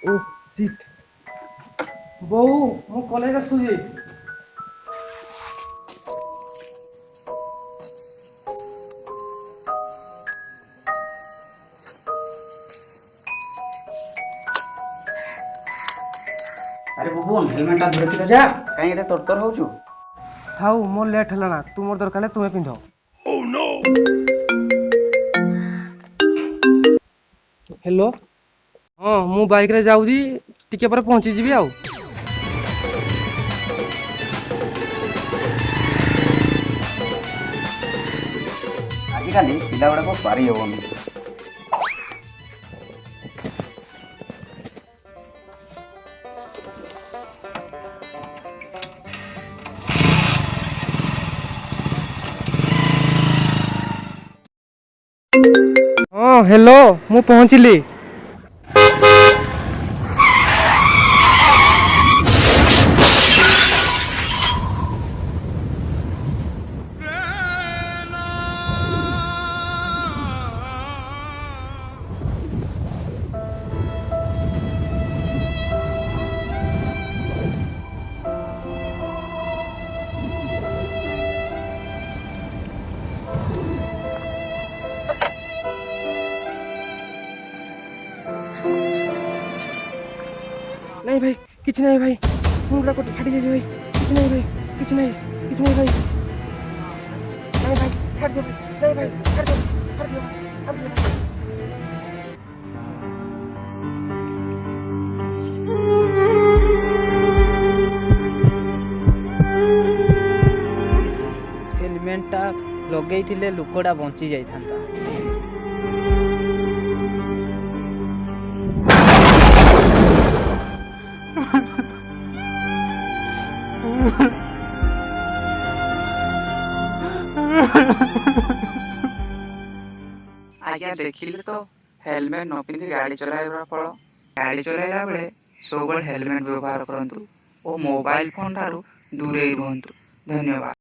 ओह seat ବୋଉ ମୁଁ college ଆସୁଛି। ଆରେ ବୁବୁନ ହେଲମେଟଟା ଧରିକି ତ ଯା କାଇଁ ଏତେ ତରତର ହଉଛୁ। ଥାଉ ମୋର ଲେଟ୍ ହେଲା ନା ତୁମର ଦରକାର ହେଲେ ତୁମେ ପିନ୍ଧ। ହ୍ୟାଲୋ ହଁ ମୁଁ ବାଇକରେ ଯାଉଛି ଟିକେ ପରେ ପହଞ୍ଚିଯିବି ଆଉ। ଆଜିକାଲି ପିଲା ଗୁଡାକ ପାରି ହବନି। ହଁ ହ୍ୟାଲୋ ମୁଁ ପହଞ୍ଚିଲି। नहीं भाई किसी नहीं भाई मुंडा को फाटी जाए भाई किसी नहीं भाई किसी नहीं भाई नहीं भाई छाड़ दो नहीं भाई छाड़ दो। ହେଲମେଟଟା ଲଗେଇଥିଲେ ଲୋକଟା ବଞ୍ଚି ଯାଇଥାନ୍ତା। ଆଜ୍ଞା ଦେଖିଲେ ତ ହେଲମେଟ ନ ପିନ୍ଧି ଗାଡ଼ି ଚଲାଇବା ଫଳ। ଗାଡ଼ି ଚଲାଇଲା ବେଳେ ସବୁବେଳେ ହେଲମେଟ ବ୍ୟବହାର କରନ୍ତୁ ଓ ମୋବାଇଲ ଫୋନ ଠାରୁ ଦୂରେଇ ରୁହନ୍ତୁ। ଧନ୍ୟବାଦ।